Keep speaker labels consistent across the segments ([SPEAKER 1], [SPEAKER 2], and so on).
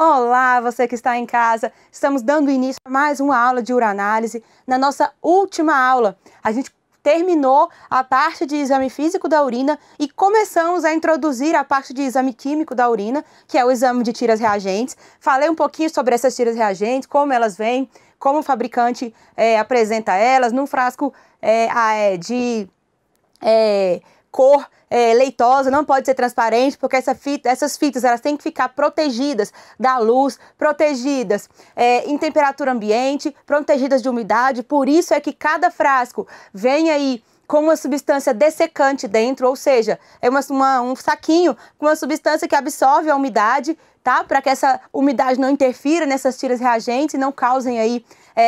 [SPEAKER 1] Olá, você que está em casa. Estamos dando início a mais uma aula de uranálise. Na nossa última aula, a gente terminou a parte de exame físico da urina e começamos a introduzir a parte de exame químico da urina, que é o exame de tiras reagentes. Falei um pouquinho sobre essas tiras reagentes, como elas vêm, como o fabricante apresenta elas, num frasco de cor leitosa, não pode ser transparente, porque essas fitas elas têm que ficar protegidas da luz, protegidas em temperatura ambiente, protegidas de umidade. Por isso é que cada frasco vem aí com uma substância dessecante dentro, ou seja, é um saquinho com uma substância que absorve a umidade, tá? Para que essa umidade não interfira nessas tiras reagentes e não causem aí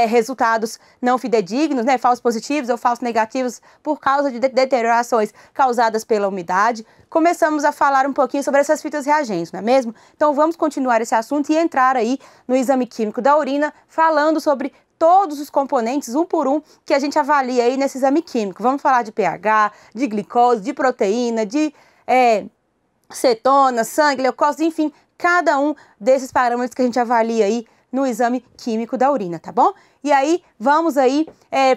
[SPEAKER 1] resultados não fidedignos, né? Falsos positivos ou falsos negativos por causa de deteriorações causadas pela umidade. Começamos a falar um pouquinho sobre essas fitas reagentes, não é mesmo? Então vamos continuar esse assunto e entrar aí no exame químico da urina, falando sobre todos os componentes, um por um, que a gente avalia aí nesse exame químico. Vamos falar de pH, de glicose, de proteína, de cetona, sangue, leucócitos, enfim, cada um desses parâmetros que a gente avalia aí no exame químico da urina, tá bom? E aí, vamos aí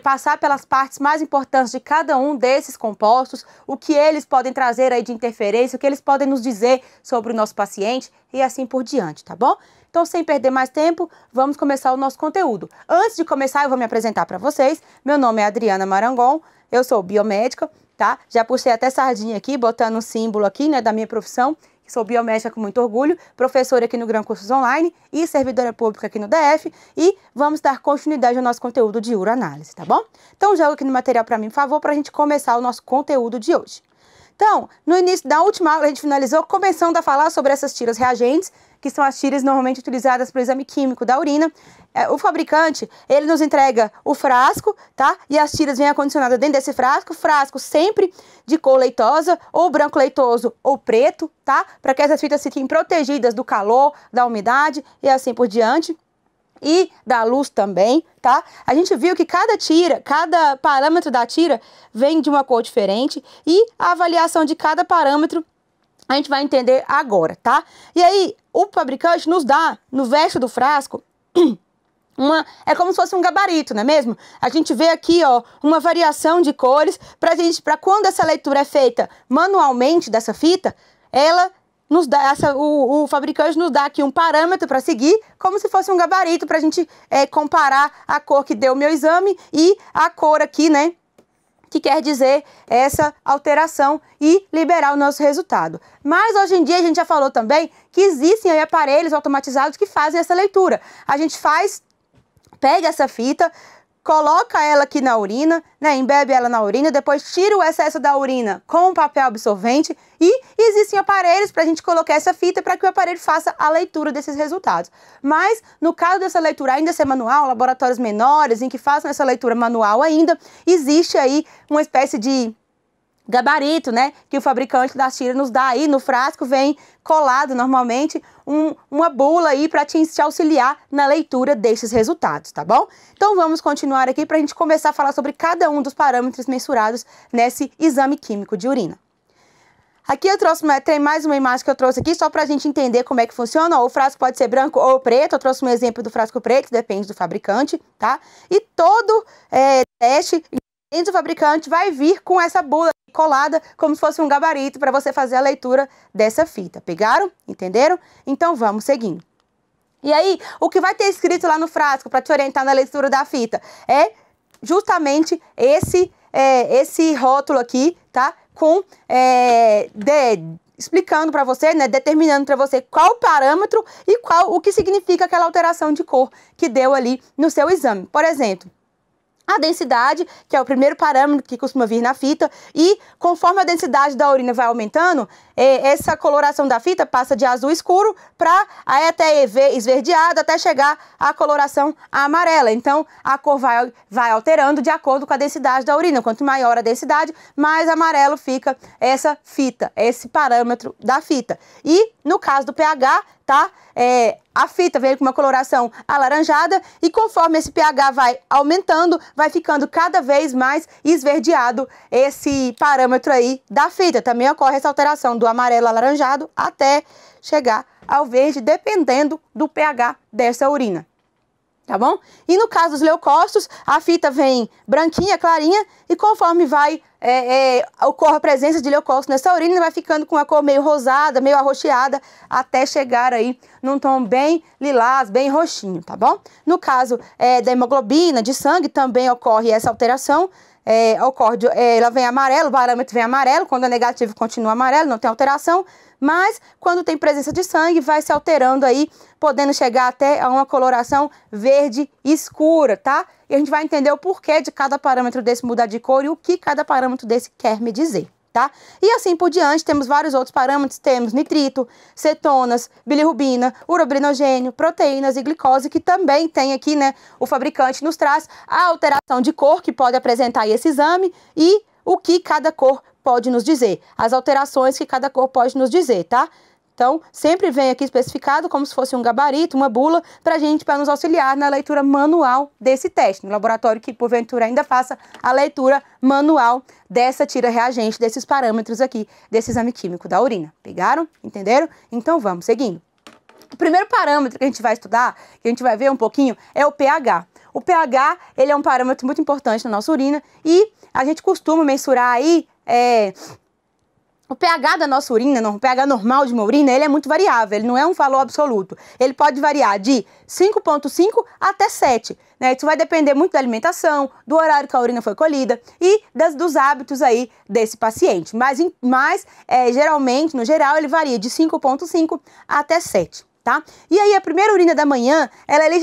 [SPEAKER 1] passar pelas partes mais importantes de cada um desses compostos, o que eles podem trazer aí de interferência, o que eles podem nos dizer sobre o nosso paciente e assim por diante, tá bom? Então, sem perder mais tempo, vamos começar o nosso conteúdo. Antes de começar, eu vou me apresentar para vocês. Meu nome é Adriana Marangon, eu sou biomédica, tá? Já puxei até sardinha aqui, botando um símbolo aqui, né, da minha profissão. Sou biomédica com muito orgulho, professora aqui no Gran Cursos Online e servidora pública aqui no DF. E vamos dar continuidade ao nosso conteúdo de uranálise, tá bom? Então, joga aqui no material para mim, por favor, para a gente começar o nosso conteúdo de hoje. Então, no início da última aula, a gente finalizou começando a falar sobre essas tiras reagentes, que são as tiras normalmente utilizadas para o exame químico da urina. O fabricante, ele nos entrega o frasco, tá? E as tiras vêm acondicionadas dentro desse frasco sempre de cor leitosa, ou branco leitoso ou preto, tá? Para que essas fitas fiquem protegidas do calor, da umidade e assim por diante. E da luz também, tá? A gente viu que cada parâmetro da tira vem de uma cor diferente e a avaliação de cada parâmetro a gente vai entender agora, tá? E aí, o fabricante nos dá, no verso do frasco, é como se fosse um gabarito, não é mesmo? A gente vê aqui, ó, uma variação de cores para quando essa leitura é feita manualmente dessa fita, ela nos dá, o fabricante nos dá aqui um parâmetro para seguir, como se fosse um gabarito para a gente comparar a cor que deu o meu exame e a cor aqui, né? Que quer dizer essa alteração e liberar o nosso resultado. Mas hoje em dia a gente já falou também que existem aí aparelhos automatizados que fazem essa leitura. A gente pega essa fita, coloca ela aqui na urina, né, embebe ela na urina, depois tira o excesso da urina com um papel absorvente e existem aparelhos para a gente colocar essa fita para que o aparelho faça a leitura desses resultados. Mas, no caso dessa leitura ainda ser manual, laboratórios menores em que façam essa leitura manual ainda, existe aí uma espécie de gabarito, né, que o fabricante das tiras nos dá aí no frasco, vem colado normalmente uma bula aí para te auxiliar na leitura desses resultados, tá bom? Então vamos continuar aqui para a gente começar a falar sobre cada um dos parâmetros mensurados nesse exame químico de urina. Aqui eu trouxe, tem mais uma imagem que eu trouxe aqui só para a gente entender como é que funciona. O frasco pode ser branco ou preto, eu trouxe um exemplo do frasco preto, depende do fabricante, tá? E todo teste do fabricante vai vir com essa bula colada como se fosse um gabarito para você fazer a leitura dessa fita. Pegaram? Entenderam? Então vamos seguindo. E aí, o que vai ter escrito lá no frasco para te orientar na leitura da fita é justamente esse rótulo aqui, tá? Com explicando para você, né, determinando para você qual o parâmetro e o que significa aquela alteração de cor que deu ali no seu exame. Por exemplo, a densidade, que é o primeiro parâmetro que costuma vir na fita, e conforme a densidade da urina vai aumentando, essa coloração da fita passa de azul escuro para até esverdeado, até chegar à coloração amarela. Então, a cor vai alterando de acordo com a densidade da urina. Quanto maior a densidade, mais amarelo fica essa fita, esse parâmetro da fita. E, no caso do pH, tá? tá? A fita vem com uma coloração alaranjada e conforme esse pH vai aumentando, vai ficando cada vez mais esverdeado esse parâmetro aí da fita. Também ocorre essa alteração do amarelo alaranjado até chegar ao verde, dependendo do pH dessa urina. Tá bom? E no caso dos leucócitos, a fita vem branquinha, clarinha, e conforme ocorre a presença de leucócitos nessa urina, vai ficando com a cor meio rosada, meio arroxeada, até chegar aí num tom bem lilás, bem roxinho, tá bom? No caso da hemoglobina, de sangue, também ocorre essa alteração. Ela vem amarelo, o parâmetro vem amarelo, quando é negativo continua amarelo, não tem alteração, mas quando tem presença de sangue vai se alterando aí, podendo chegar até a uma coloração verde escura, tá? E a gente vai entender o porquê de cada parâmetro desse mudar de cor e o que cada parâmetro desse quer me dizer, tá? E assim por diante, temos vários outros parâmetros, temos nitrito, cetonas, bilirrubina, urobrinogênio, proteínas e glicose, que também tem aqui, né, o fabricante nos traz a alteração de cor que pode apresentar aí esse exame e o que cada cor pode nos dizer, as alterações que cada cor pode nos dizer, tá? Então, sempre vem aqui especificado como se fosse um gabarito, uma bula, para nos auxiliar na leitura manual desse teste, no laboratório que, porventura, ainda faça a leitura manual dessa tira reagente, desses parâmetros aqui, desse exame químico da urina. Pegaram? Entenderam? Então, vamos seguindo. O primeiro parâmetro que a gente vai estudar, que a gente vai ver um pouquinho, é o pH. O pH, ele é um parâmetro muito importante na nossa urina e a gente costuma mensurar aí o pH da nossa urina, o pH normal de uma urina, ele é muito variável, ele não é um valor absoluto. Ele pode variar de 5,5 até 7, né? Isso vai depender muito da alimentação, do horário que a urina foi colhida e dos hábitos aí desse paciente. Mas geralmente, no geral, ele varia de 5,5 até 7. Tá? E aí a primeira urina da manhã, ela é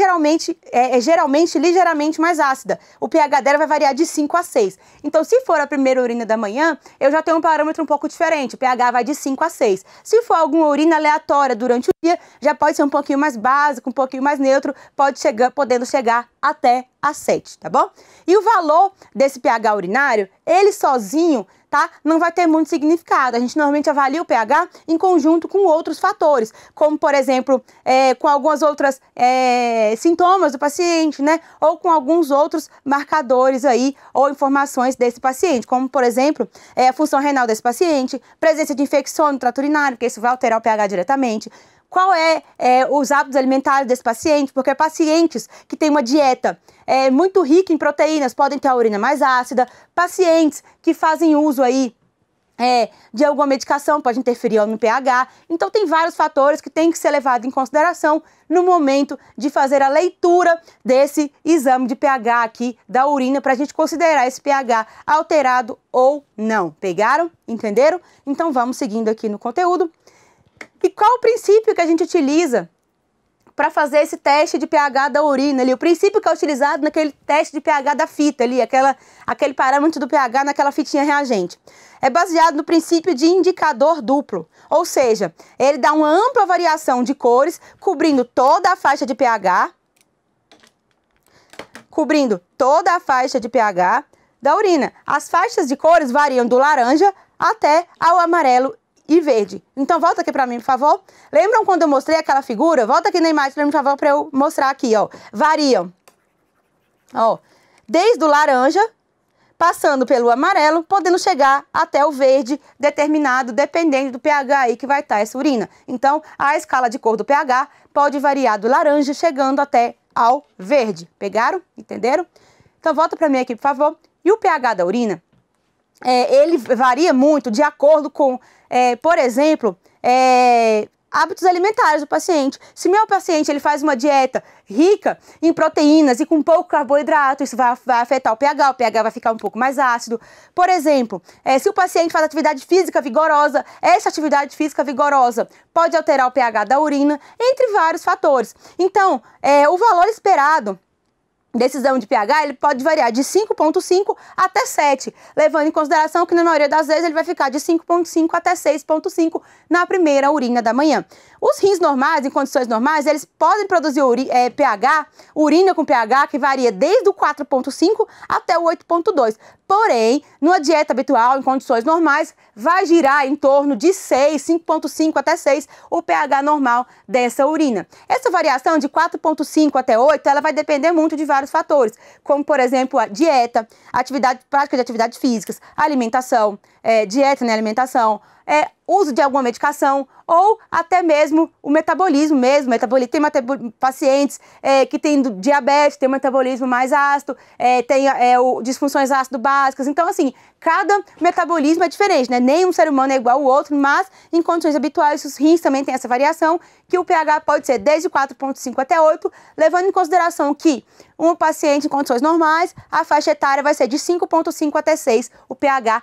[SPEAKER 1] geralmente ligeiramente mais ácida. O pH dela vai variar de 5 a 6. Então, se for a primeira urina da manhã, eu já tenho um parâmetro um pouco diferente. O pH vai de 5 a 6. Se for alguma urina aleatória durante o dia, já pode ser um pouquinho mais básico, um pouquinho mais neutro, podendo chegar até a 7, tá bom? E o valor desse pH urinário, ele sozinho, tá? Não vai ter muito significado. A gente normalmente avalia o pH em conjunto com outros fatores, como, por exemplo, com algumas outras sintomas do paciente, né? Ou com alguns outros marcadores aí, ou informações desse paciente, como, por exemplo, a função renal desse paciente, presença de infecção no trato urinário, porque isso vai alterar o pH diretamente. Qual os hábitos alimentares desse paciente, porque pacientes que têm uma dieta muito rica em proteínas podem ter a urina mais ácida, pacientes que fazem uso aí de alguma medicação pode interferir no pH. Então tem vários fatores que têm que ser levados em consideração no momento de fazer a leitura desse exame de pH aqui da urina, para a gente considerar esse pH alterado ou não. Pegaram? Entenderam? Então vamos seguindo aqui no conteúdo. E qual o princípio que a gente utiliza para fazer esse teste de pH da urina ali? O princípio que é utilizado naquele teste de pH da fita ali, aquele parâmetro do pH naquela fitinha reagente. É baseado no princípio de indicador duplo, ou seja, ele dá uma ampla variação de cores, cobrindo toda a faixa de pH, da urina. As faixas de cores variam do laranja até ao amarelo e verde. Então, volta aqui para mim, por favor. Lembram quando eu mostrei aquela figura? Volta aqui na imagem, por favor, para eu mostrar aqui, ó. Variam, ó, desde o laranja, passando pelo amarelo, podendo chegar até o verde determinado, dependendo do pH aí que vai estar essa urina. Então, a escala de cor do pH pode variar do laranja, chegando até ao verde. Pegaram? Entenderam? Então, volta para mim aqui, por favor. E o pH da urina, ele varia muito de acordo com por exemplo, hábitos alimentares do paciente. Se meu paciente ele faz uma dieta rica em proteínas e com pouco carboidrato, isso vai afetar o pH vai ficar um pouco mais ácido. Por exemplo, se o paciente faz atividade física vigorosa, essa atividade física vigorosa pode alterar o pH da urina, entre vários fatores. Então, o valor esperado desse exame de pH, ele pode variar de 5,5 até 7, levando em consideração que na maioria das vezes ele vai ficar de 5,5 até 6,5 na primeira urina da manhã. Os rins normais, em condições normais, eles podem produzir urina com pH que varia desde o 4,5 até o 8,2. Porém, numa dieta habitual, em condições normais, vai girar em torno de 6, 5,5 até 6, o pH normal dessa urina. Essa variação de 4,5 até 8, ela vai depender muito de vários fatores, como, por exemplo, a dieta, prática de atividades físicas, alimentação, dieta, né, alimentação, uso de alguma medicação ou até mesmo o metabolismo mesmo. Tem pacientes que têm diabetes, tem um metabolismo mais ácido, tem disfunções ácido-básicas. Então, assim, cada metabolismo é diferente, né? Nenhum ser humano é igual ao outro, mas em condições habituais os rins também têm essa variação, que o pH pode ser desde 4,5 até 8, levando em consideração que um paciente em condições normais, a faixa etária vai ser de 5,5 até 6, o pH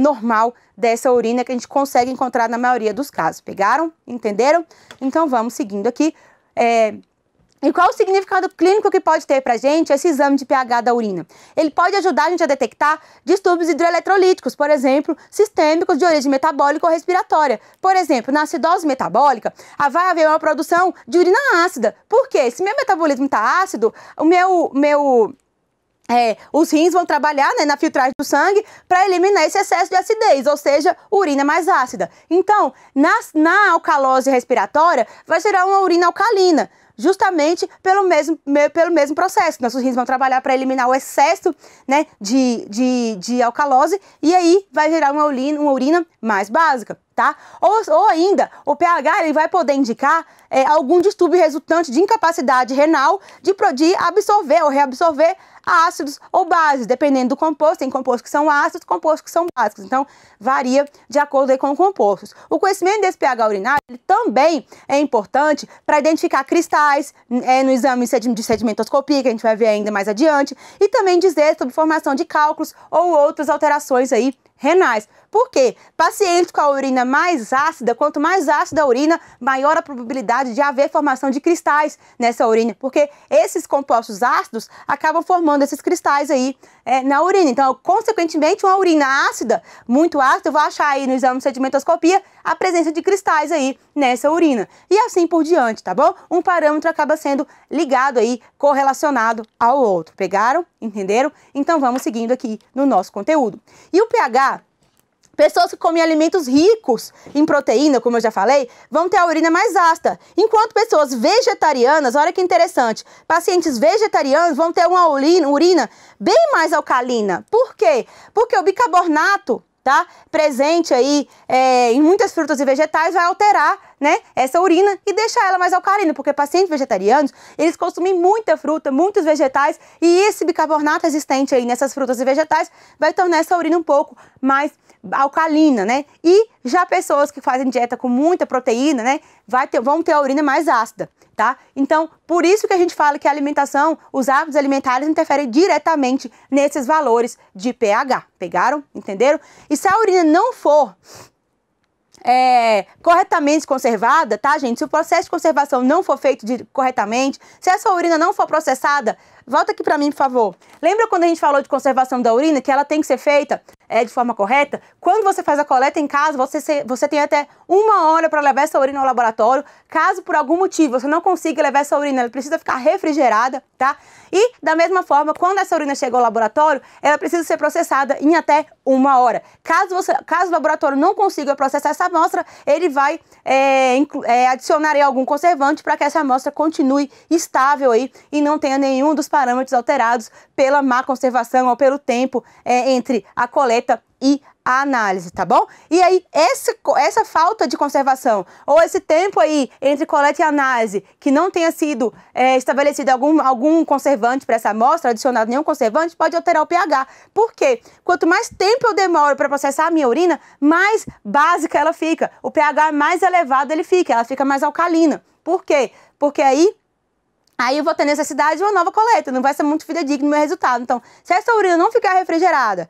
[SPEAKER 1] normal dessa urina que a gente consegue encontrar na maioria dos casos. Pegaram? Entenderam? Então vamos seguindo aqui. E qual o significado clínico que pode ter pra gente esse exame de pH da urina? Ele pode ajudar a gente a detectar distúrbios hidroeletrolíticos, por exemplo, sistêmicos de origem metabólica ou respiratória. Por exemplo, na acidose metabólica, vai haver uma produção de urina ácida. Por quê? Se meu metabolismo está ácido, os rins vão trabalhar, né, na filtragem do sangue para eliminar esse excesso de acidez, ou seja, urina mais ácida. Então, na alcalose respiratória, vai gerar uma urina alcalina, justamente pelo mesmo processo. Nossos rins vão trabalhar para eliminar o excesso, né, de alcalose, e aí vai gerar uma urina mais básica, tá? Ou ainda, o pH ele vai poder indicar algum distúrbio resultante de incapacidade renal de absorver ou reabsorver ácidos ou bases, dependendo do composto. Tem compostos que são ácidos, compostos que são básicos. Então, varia de acordo aí com os compostos. O conhecimento desse pH urinário ele também é importante para identificar cristais no exame de sedimentoscopia, que a gente vai ver ainda mais adiante, e também dizer sobre formação de cálculos ou outras alterações aí renais. Por quê? Pacientes com a urina mais ácida, quanto mais ácida a urina, maior a probabilidade de haver formação de cristais nessa urina, porque esses compostos ácidos acabam formando esses cristais aí na urina. Então, consequentemente, uma urina ácida, muito ácida, eu vou achar aí no exame de sedimentoscopia a presença de cristais aí nessa urina. E assim por diante, tá bom? Um parâmetro acaba sendo ligado aí, correlacionado ao outro. Pegaram? Entenderam? Então, vamos seguindo aqui no nosso conteúdo. E o pH... Pessoas que comem alimentos ricos em proteína, como eu já falei, vão ter a urina mais ácida. Enquanto pessoas vegetarianas, olha que interessante, pacientes vegetarianos vão ter uma urina bem mais alcalina. Por quê? Porque o bicarbonato, tá, presente aí em muitas frutas e vegetais vai alterar, né, essa urina e deixar ela mais alcalina, porque pacientes vegetarianos, eles consomem muita fruta, muitos vegetais, e esse bicarbonato existente aí nessas frutas e vegetais vai tornar essa urina um pouco mais alcalina, né? E já pessoas que fazem dieta com muita proteína, né, vão ter a urina mais ácida, tá? Então, por isso que a gente fala que a alimentação, os hábitos alimentares interferem diretamente nesses valores de pH. Pegaram? Entenderam? E se a urina não for corretamente conservada, tá, gente? Se o processo de conservação não for feito corretamente, se essa urina não for processada, volta aqui pra mim, por favor. Lembra quando a gente falou de conservação da urina, que ela tem que ser feita de forma correta? Quando você faz a coleta em casa, você tem até 1 hora para levar essa urina ao laboratório. Caso por algum motivo você não consiga levar essa urina, ela precisa ficar refrigerada, tá? E da mesma forma, quando essa urina chega ao laboratório, ela precisa ser processada em até 1 hora. Caso o laboratório não consiga processar essa amostra, ele vai adicionar aí algum conservante para que essa amostra continue estável aí e não tenha nenhum dos parâmetros alterados pela má conservação ou pelo tempo entre a coleta e a análise, tá bom? E aí, essa falta de conservação, ou esse tempo aí entre coleta e análise, que não tenha sido estabelecido algum conservante para essa amostra, adicionado nenhum conservante, pode alterar o pH. Por quê? Quanto mais tempo eu demoro para processar a minha urina, mais básica ela fica. O pH mais elevado ele fica, ela fica mais alcalina. Por quê? Porque aí eu vou ter necessidade de uma nova coleta, não vai ser muito fidedigno o meu resultado. Então, se essa urina não ficar refrigerada,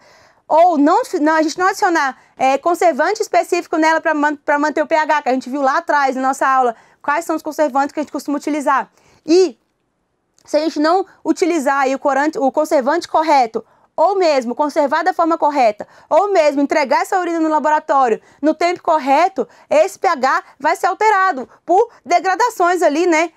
[SPEAKER 1] ou a gente não adicionar conservante específico nela para manter o pH, que a gente viu lá atrás na nossa aula, quais são os conservantes que a gente costuma utilizar. E se a gente não utilizar aí o conservante correto, ou mesmo conservar da forma correta, ou mesmo entregar essa urina no laboratório no tempo correto, esse pH vai ser alterado por degradações ali, né,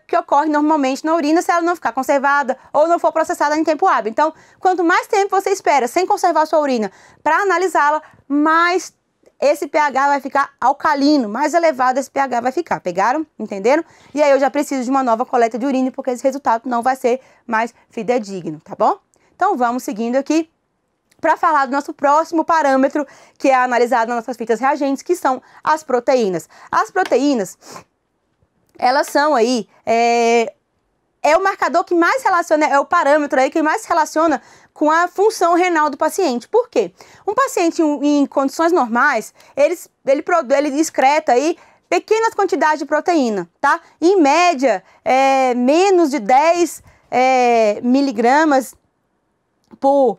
[SPEAKER 1] que ocorrem normalmente na urina se ela não ficar conservada ou não for processada em tempo hábil. Então, quanto mais tempo você espera sem conservar a sua urina para analisá-la, mais esse pH vai ficar alcalino, mais elevado esse pH vai ficar, pegaram? Entenderam? E aí eu já preciso de uma nova coleta de urina, porque esse resultado não vai ser mais fidedigno, tá bom? Então vamos seguindo aqui para falar do nosso próximo parâmetro, que é analisado nas nossas fitas reagentes, que são as proteínas. As proteínas, elas são aí, é o marcador que mais relaciona, é o parâmetro aí que mais se relaciona com a função renal do paciente. Por quê? Um paciente em condições normais, ele excreta aí pequenas quantidades de proteína, tá? Em média, menos de 10 miligramas por...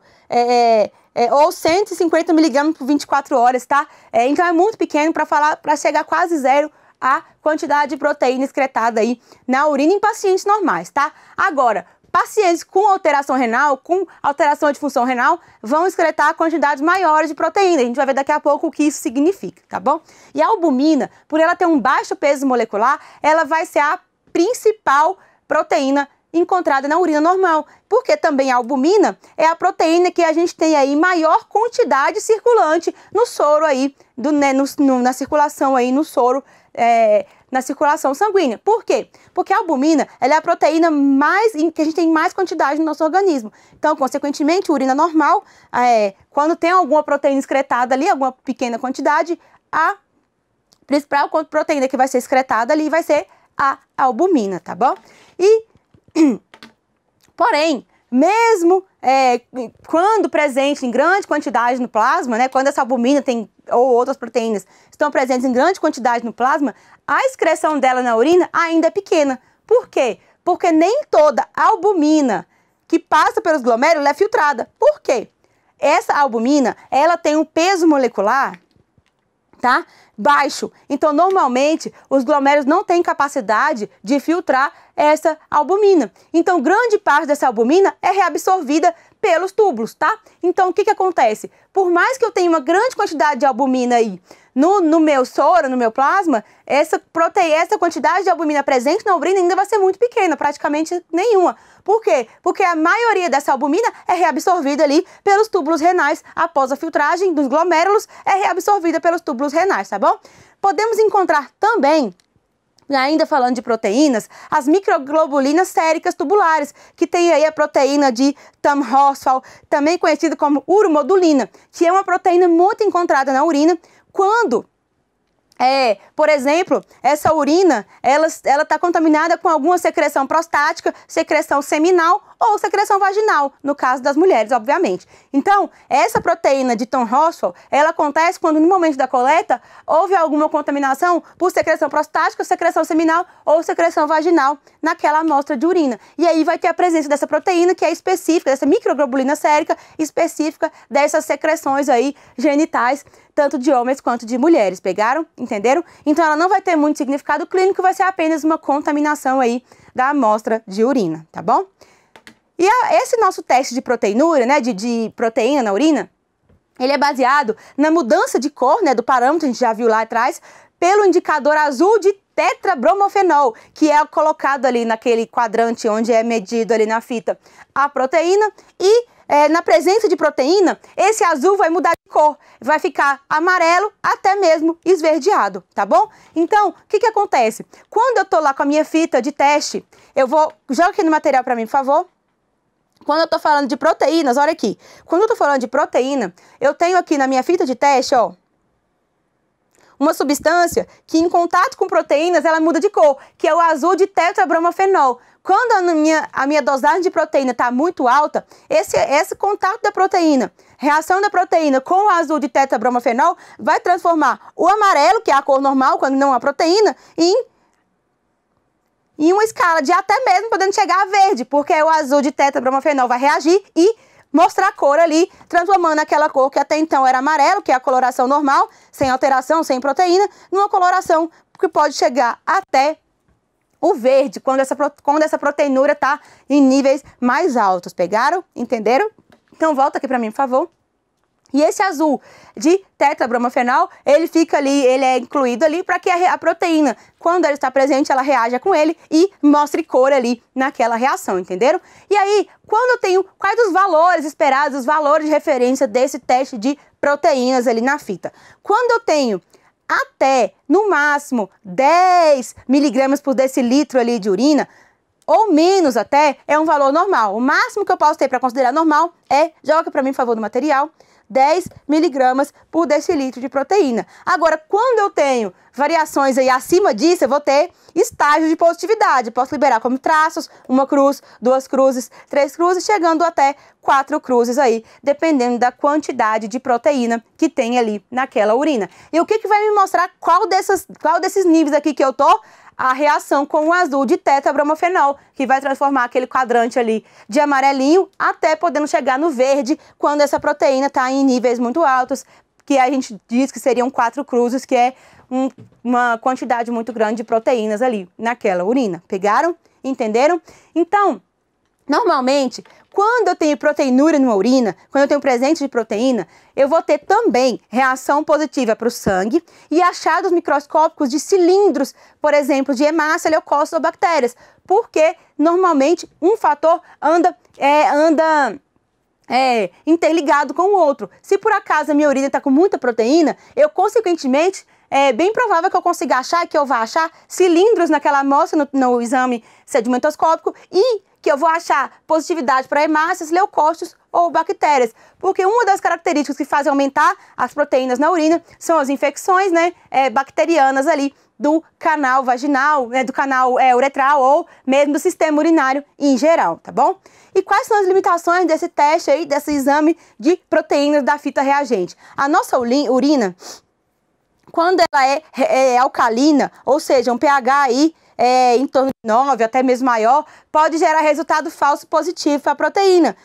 [SPEAKER 1] ou 150 miligramas por 24 horas, tá? Então é muito pequeno para chegar quase zero a quantidade de proteína excretada aí na urina em pacientes normais, tá? Agora, pacientes com alteração renal, com alteração de função renal, vão excretar quantidades maiores de proteína. A gente vai ver daqui a pouco o que isso significa, tá bom? E a albumina, por ela ter um baixo peso molecular, ela vai ser a principal proteína encontrada na urina normal, porque também a albumina é a proteína que a gente tem aí maior quantidade circulante no soro aí, na circulação aí no soro, na circulação sanguínea. Por quê? Porque a albumina, ela é a proteína que a gente tem mais quantidade no nosso organismo. Então, consequentemente, urina normal, quando tem alguma proteína excretada ali, alguma pequena quantidade, a principal proteína que vai ser excretada ali vai ser a albumina, tá bom? Porém, mesmo quando presente em grande quantidade no plasma, né, quando essa albumina ou outras proteínas estão presentes em grande quantidade no plasma, a excreção dela na urina ainda é pequena. Por quê? Porque nem toda albumina que passa pelos glomérulos é filtrada. Por quê? Essa albumina, ela tem um peso molecular, tá, baixo. Então, normalmente, os glomérulos não têm capacidade de filtrar essa albumina. Então, grande parte dessa albumina é reabsorvida pelos túbulos, tá? Então, o que acontece? Por mais que eu tenha uma grande quantidade de albumina aí no meu soro, no meu plasma, essa quantidade de albumina presente na urina ainda vai ser muito pequena, praticamente nenhuma. Por quê? Porque a maioria dessa albumina é reabsorvida ali pelos túbulos renais após a filtragem dos glomérulos, é reabsorvida pelos túbulos renais, tá bom? Podemos encontrar também, ainda falando de proteínas, as microglobulinas séricas tubulares, que tem aí a proteína de Thom-Horsfall, também conhecida como uromodulina, que é uma proteína muito encontrada na urina quando, por exemplo, essa urina, ela está contaminada com alguma secreção prostática, secreção seminal ou secreção vaginal, no caso das mulheres, obviamente. Então, essa proteína de Thom-Horsfall, ela acontece quando no momento da coleta houve alguma contaminação por secreção prostática, secreção seminal ou secreção vaginal naquela amostra de urina. E aí vai ter a presença dessa proteína que é específica, dessa microglobulina sérica específica dessas secreções aí genitais, tanto de homens quanto de mulheres, pegaram? Entenderam? Então ela não vai ter muito significado clínico, vai ser apenas uma contaminação aí da amostra de urina, tá bom? E esse nosso teste de proteinúria, né, de proteína na urina, ele é baseado na mudança de cor, né, do parâmetro, a gente já viu lá atrás, pelo indicador azul de tetrabromofenol, que é colocado ali naquele quadrante onde é medido ali na fita a proteína e na presença de proteína, esse azul vai mudar de cor, vai ficar amarelo até mesmo esverdeado, tá bom? Então, o que acontece? Quando eu tô lá com a minha fita de teste, joga aqui no material para mim, por favor. Quando eu tô falando de proteínas, olha aqui. Quando eu tô falando de proteína, eu tenho aqui na minha fita de teste, ó, uma substância que em contato com proteínas, ela muda de cor, que é o azul de tetrabromofenol. Quando a minha dosagem de proteína está muito alta, esse contato da proteína, reação da proteína com o azul de tetrabromofenol, vai transformar o amarelo, que é a cor normal, quando não há proteína, em uma escala de até mesmo podendo chegar a verde, porque o azul de tetrabromofenol vai reagir e mostrar a cor ali, transformando aquela cor que até então era amarelo, que é a coloração normal, sem alteração, sem proteína, numa coloração que pode chegar até o verde, quando essa proteinúria está em níveis mais altos. Pegaram? Entenderam? Então volta aqui para mim, por favor. E esse azul de tetrabromofenol, ele fica ali, ele é incluído ali para que a proteína, quando ela está presente, ela reaja com ele e mostre cor ali naquela reação, entenderam? E aí, quando eu tenho quais os valores esperados, os valores de referência desse teste de proteínas ali na fita? Quando eu tenho até, no máximo, 10 miligramas por decilitro ali de urina, ou menos até, é um valor normal. O máximo que eu posso ter para considerar normal é, joga para mim, por favor, no material, 10 miligramas por decilitro de proteína. Agora, quando eu tenho variações aí acima disso, eu vou ter estágios de positividade. Posso liberar como traços, 1 cruz, 2 cruzes, 3 cruzes, chegando até 4 cruzes aí, dependendo da quantidade de proteína que tem ali naquela urina. E o que vai me mostrar qual desses níveis aqui que eu tô? A reação com o azul de tetrabromofenol, que vai transformar aquele quadrante ali de amarelinho até podendo chegar no verde, quando essa proteína está em níveis muito altos, que a gente diz que seriam 4 cruzes, que é uma quantidade muito grande de proteínas ali naquela urina. Pegaram? Entenderam? Então, normalmente, quando eu tenho proteinúria numa urina, quando eu tenho presente de proteína, eu vou ter também reação positiva para o sangue e achados microscópicos de cilindros, por exemplo, de hemácia, leucócitos ou bactérias, porque normalmente um fator anda interligado com o outro. Se por acaso a minha urina está com muita proteína, eu consequentemente é bem provável que eu consiga achar, que eu vá achar cilindros naquela amostra no exame sedimentoscópico e que eu vou achar positividade para hemácias, leucócitos ou bactérias. Porque uma das características que fazem aumentar as proteínas na urina são as infecções, né, bacterianas ali do canal vaginal, do canal uretral ou mesmo do sistema urinário em geral, tá bom? E quais são as limitações desse teste aí, desse exame de proteínas da fita reagente? A nossa urina, quando ela é alcalina, ou seja, um pH aí em torno de 9, até mesmo maior, pode gerar resultado falso positivo para a proteína.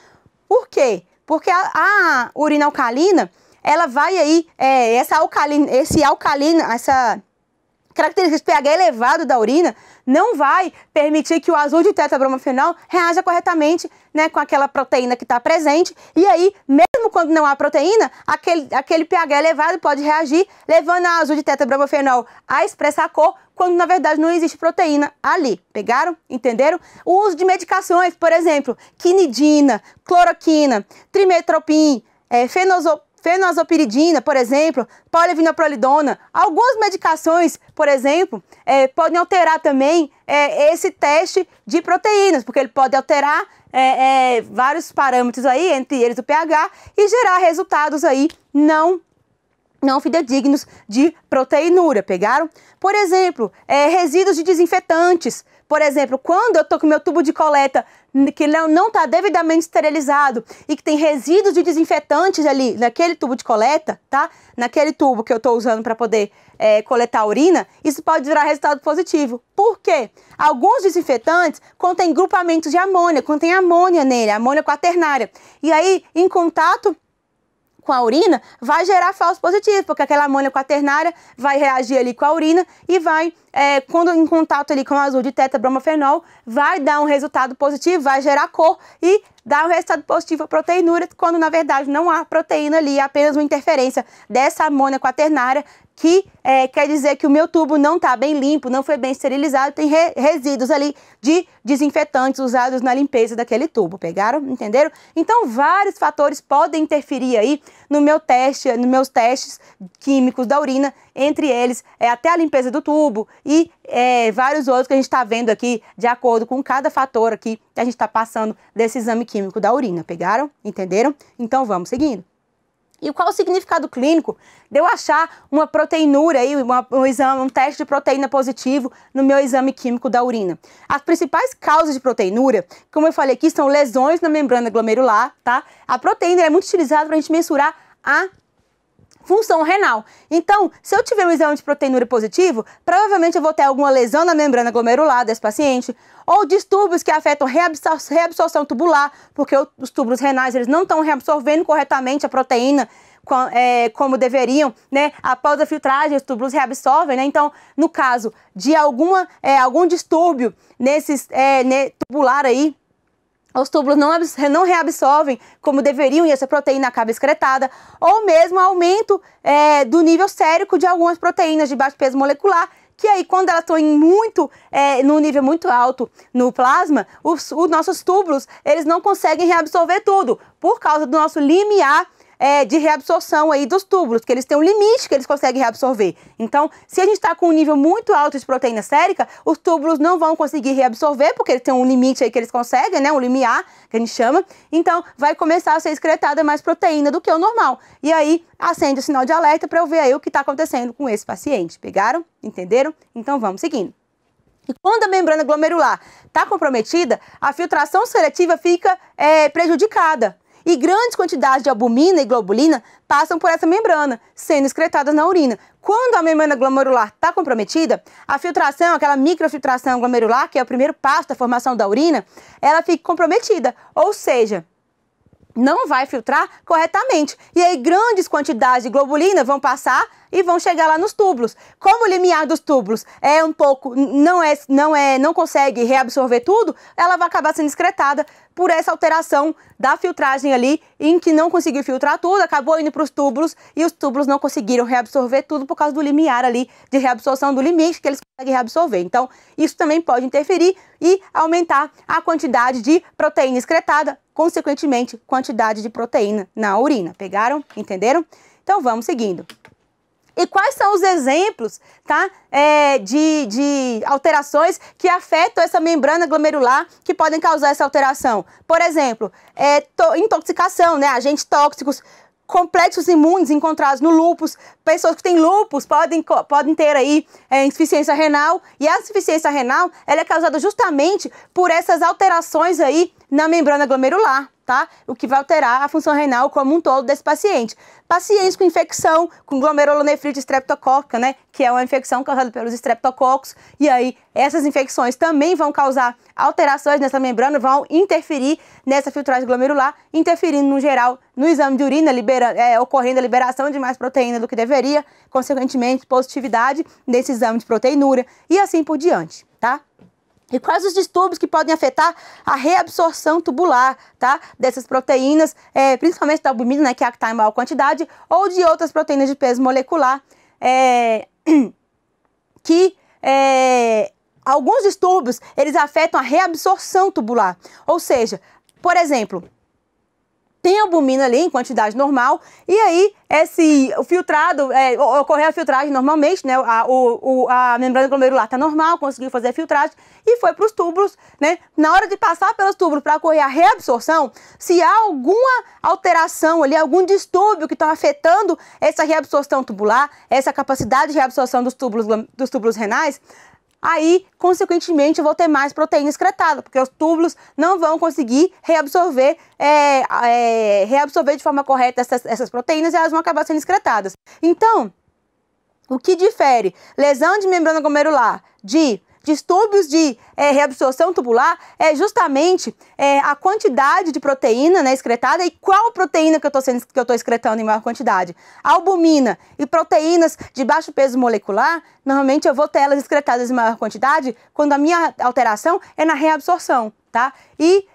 [SPEAKER 1] Por quê? Porque a urina alcalina, ela vai aí, essa característica de pH elevado da urina não vai permitir que o azul de tetrabromofenol reaja corretamente, né, com aquela proteína que está presente. E aí, mesmo quando não há proteína, aquele pH elevado pode reagir, levando a azul de tetrabromofenol a expressar cor, quando na verdade não existe proteína ali. Pegaram? Entenderam? O uso de medicações, por exemplo, quinidina, cloroquina, trimetoprim, fenoxapiridina, por exemplo, polivinaprolidona, algumas medicações, por exemplo, podem alterar também esse teste de proteínas, porque ele pode alterar vários parâmetros aí, entre eles o pH, e gerar resultados aí não fidedignos de proteinúria, pegaram? Por exemplo, resíduos de desinfetantes. Por exemplo, quando eu estou com meu tubo de coleta que não está devidamente esterilizado e que tem resíduos de desinfetantes ali naquele tubo de coleta, tá? Naquele tubo que eu estou usando para poder coletar a urina, isso pode gerar resultado positivo. Por quê? Alguns desinfetantes contêm grupamentos de amônia, contém amônia nele, amônia quaternária. E aí, em contato com a urina, vai gerar falso positivo, porque aquela amônia quaternária vai reagir ali com a urina e vai, quando em contato ali com o azul de tetrabromofenol, vai dar um resultado positivo, vai gerar cor e dar um resultado positivo a proteinúria, quando na verdade não há proteína ali, é apenas uma interferência dessa amônia quaternária, que quer dizer que o meu tubo não está bem limpo, não foi bem esterilizado, tem resíduos ali de desinfetantes usados na limpeza daquele tubo, pegaram? Entenderam? Então, vários fatores podem interferir aí no meu teste, nos meus testes químicos da urina, entre eles até a limpeza do tubo e vários outros que a gente está vendo aqui, de acordo com cada fator aqui que a gente está passando desse exame químico da urina, pegaram? Entenderam? Então, vamos seguindo. E qual o significado clínico de eu achar uma proteinúria, aí, um teste de proteína positivo no meu exame químico da urina? As principais causas de proteinúria, como eu falei aqui, são lesões na membrana glomerular, tá? A proteína é muito utilizada para a gente mensurar a função renal. Então, se eu tiver um exame de proteinúria positivo, provavelmente eu vou ter alguma lesão na membrana glomerular desse paciente, ou distúrbios que afetam reabsorção tubular, porque os túbulos renais eles não estão reabsorvendo corretamente a proteína como deveriam, né? Após a filtragem, os túbulos reabsorvem, né? Então, no caso de algum distúrbio tubular aí, os túbulos não reabsorvem como deveriam e essa proteína acaba excretada, ou mesmo aumento do nível sérico de algumas proteínas de baixo peso molecular, que aí quando elas estão num nível muito alto no plasma, os nossos túbulos eles não conseguem reabsorver tudo, por causa do nosso limiar de reabsorção aí dos túbulos, que eles têm um limite que eles conseguem reabsorver. Então, se a gente está com um nível muito alto de proteína sérica, os túbulos não vão conseguir reabsorver, porque eles têm um limite aí que eles conseguem, né, um limiar, que a gente chama. Então, vai começar a ser excretada mais proteína do que o normal. E aí, acende o sinal de alerta para eu ver aí o que está acontecendo com esse paciente. Pegaram? Entenderam? Então, vamos seguindo. E quando a membrana glomerular está comprometida, a filtração seletiva fica prejudicada. E grandes quantidades de albumina e globulina passam por essa membrana, sendo excretadas na urina. Quando a membrana glomerular está comprometida, a filtração, aquela microfiltração glomerular, que é o primeiro passo da formação da urina, ela fica comprometida, ou seja, não vai filtrar corretamente. E aí grandes quantidades de globulina vão passar e vão chegar lá nos túbulos. Como o limiar dos túbulos é um pouco, não consegue reabsorver tudo, ela vai acabar sendo excretada por essa alteração da filtragem ali, em que não conseguiu filtrar tudo, acabou indo para os túbulos e os túbulos não conseguiram reabsorver tudo por causa do limiar ali, de reabsorção do limite que eles conseguem reabsorver. Então, isso também pode interferir e aumentar a quantidade de proteína excretada, consequentemente, quantidade de proteína na urina. Pegaram? Entenderam? Então, vamos seguindo. E quais são os exemplos, tá, de alterações que afetam essa membrana glomerular que podem causar essa alteração? Por exemplo, intoxicação, né, agentes tóxicos, complexos imunes encontrados no lúpus. Pessoas que têm lúpus podem ter aí insuficiência renal, e a insuficiência renal ela é causada justamente por essas alterações aí na membrana glomerular, tá? O que vai alterar a função renal como um todo desse paciente. Pacientes com infecção, com glomerulonefrite estreptocócica, né? Que é uma infecção causada pelos estreptococos. E aí, essas infecções também vão causar alterações nessa membrana, vão interferir nessa filtragem glomerular, interferindo, no geral, no exame de urina, ocorrendo a liberação de mais proteína do que deveria, consequentemente, positividade nesse exame de proteinúria e assim por diante, tá? E quais os distúrbios que podem afetar a reabsorção tubular, tá? Dessas proteínas, principalmente da albumina, né, que é a que está em maior quantidade, ou de outras proteínas de peso molecular, alguns distúrbios, eles afetam a reabsorção tubular. Ou seja, por exemplo, tem albumina ali em quantidade normal, e aí o filtrado, ocorreu a filtragem normalmente, né? A membrana glomerular está normal, conseguiu fazer a filtragem e foi para os túbulos, né? Na hora de passar pelos túbulos para ocorrer a reabsorção, se há alguma alteração ali, algum distúrbio que está afetando essa reabsorção tubular, essa capacidade de reabsorção dos túbulos renais, aí, consequentemente, eu vou ter mais proteína excretada, porque os túbulos não vão conseguir reabsorver de forma correta essas proteínas e elas vão acabar sendo excretadas. Então, o que difere lesão de membrana glomerular de distúrbios de reabsorção tubular é justamente a quantidade de proteína, né, excretada, e qual proteína que eu estou excretando em maior quantidade. A albumina e proteínas de baixo peso molecular, normalmente eu vou ter elas excretadas em maior quantidade quando a minha alteração é na reabsorção, tá? E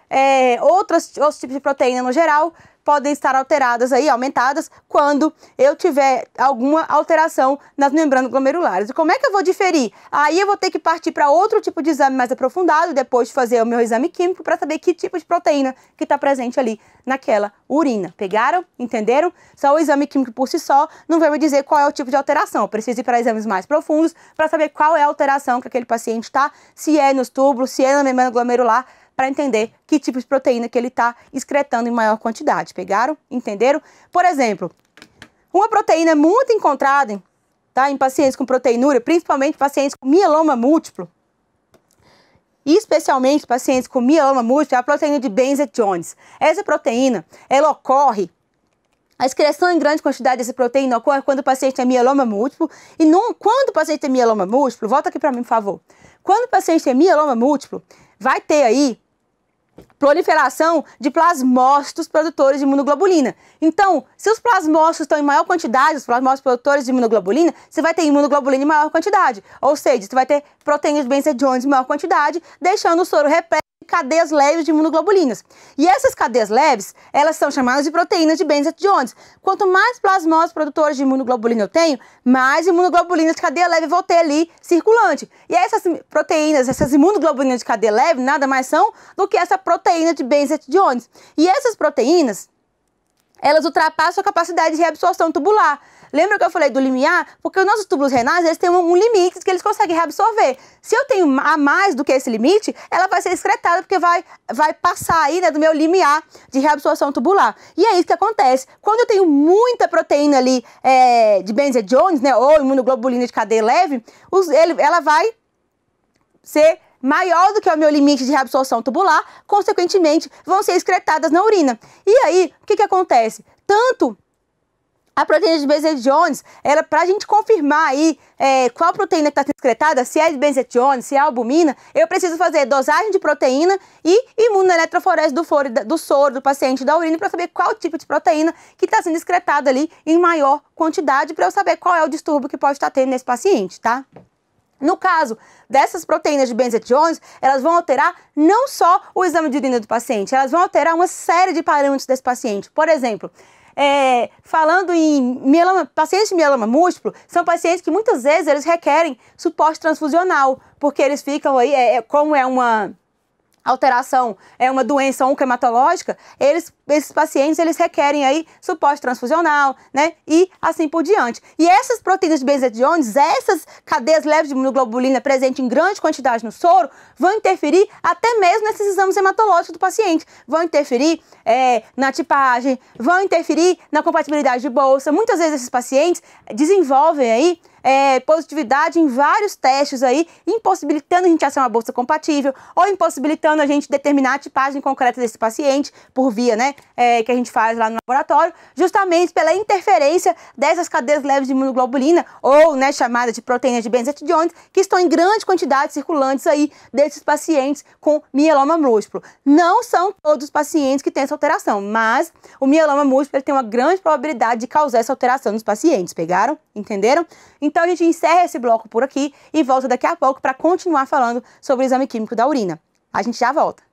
[SPEAKER 1] outros tipos de proteína no geral podem estar alteradas aí, aumentadas, quando eu tiver alguma alteração nas membranas glomerulares. E como é que eu vou diferir? Aí eu vou ter que partir para outro tipo de exame mais aprofundado, depois de fazer o meu exame químico, para saber que tipo de proteína que está presente ali naquela urina. Pegaram? Entenderam? Só o exame químico por si só não vai me dizer qual é o tipo de alteração. Eu preciso ir para exames mais profundos para saber qual é a alteração que aquele paciente está, se é nos túbulos, se é na membrana glomerular, para entender que tipo de proteína que ele está excretando em maior quantidade. Pegaram? Entenderam? Por exemplo, uma proteína muito encontrada, tá, em pacientes com proteinúria, principalmente pacientes com mieloma múltiplo, e especialmente pacientes com mieloma múltiplo, é a proteína de Benzett-Jones. Essa proteína, ela ocorre, a excreção em grande quantidade dessa proteína ocorre quando o paciente tem mieloma múltiplo, e quando o paciente tem mieloma múltiplo, volta aqui para mim, por favor. Quando o paciente tem mieloma múltiplo, vai ter aí proliferação de plasmócitos produtores de imunoglobulina. Então, se os plasmócitos estão em maior quantidade, os plasmócitos produtores de imunoglobulina, você vai ter imunoglobulina em maior quantidade. Ou seja, você vai ter proteínas de Benzett-Jones em maior quantidade, deixando o soro repleto cadeias leves de imunoglobulinas. E essas cadeias leves, elas são chamadas de proteínas de Benzath Jones. Quanto mais plasmócitos produtores de imunoglobulina eu tenho, mais imunoglobulinas de cadeia leve eu vou ter ali circulante. E essas proteínas, essas imunoglobulinas de cadeia leve, nada mais são do que essa proteína de Benzath Jones. E essas proteínas, elas ultrapassam a capacidade de reabsorção tubular. Lembra que eu falei do limiar? Porque os nossos túbulos renais, eles têm um limite que eles conseguem reabsorver. Se eu tenho a mais do que esse limite, ela vai ser excretada porque vai passar aí, né, do meu limiar de reabsorção tubular. E é isso que acontece. Quando eu tenho muita proteína ali de Benzath Jones, né, ou imunoglobulina de cadeia leve, ela vai ser maior do que o meu limite de reabsorção tubular, consequentemente, vão ser excretadas na urina. E aí, o que acontece? Tanto a proteína de Benzath Jones, para a gente confirmar aí qual proteína que está sendo excretada, se é de Benzath Jones, se é albumina, eu preciso fazer dosagem de proteína e imunoeletroforese do soro do paciente da urina para saber qual tipo de proteína que está sendo excretada ali em maior quantidade, para eu saber qual é o distúrbio que pode estar tendo nesse paciente, tá? No caso dessas proteínas de Benzath Jones, elas vão alterar não só o exame de urina do paciente, elas vão alterar uma série de parâmetros desse paciente. Por exemplo, falando em pacientes de mieloma múltiplo, são pacientes que muitas vezes eles requerem suporte transfusional, porque eles ficam aí, como é uma alteração, é uma doença oncohematológica, esses pacientes, eles requerem aí suporte transfusional, né, e assim por diante. E essas proteínas de Benzath Jones, essas cadeias leves de imunoglobulina presentes em grande quantidade no soro, vão interferir até mesmo nesses exames hematológicos do paciente, vão interferir na tipagem, vão interferir na compatibilidade de bolsa. Muitas vezes esses pacientes desenvolvem aí positividade em vários testes aí, impossibilitando a gente achar uma bolsa compatível ou impossibilitando a gente determinar a tipagem concreta desse paciente por via, né, que a gente faz lá no laboratório, justamente pela interferência dessas cadeias leves de imunoglobulina ou, né, chamada de proteínas de Benzath Jones, que estão em grande quantidade circulantes aí desses pacientes com mieloma múltiplo. Não são todos os pacientes que têm essa alteração, mas o mieloma múltiplo ele tem uma grande probabilidade de causar essa alteração nos pacientes, pegaram? Entenderam? Então a gente encerra esse bloco por aqui e volta daqui a pouco para continuar falando sobre o exame químico da urina. A gente já volta.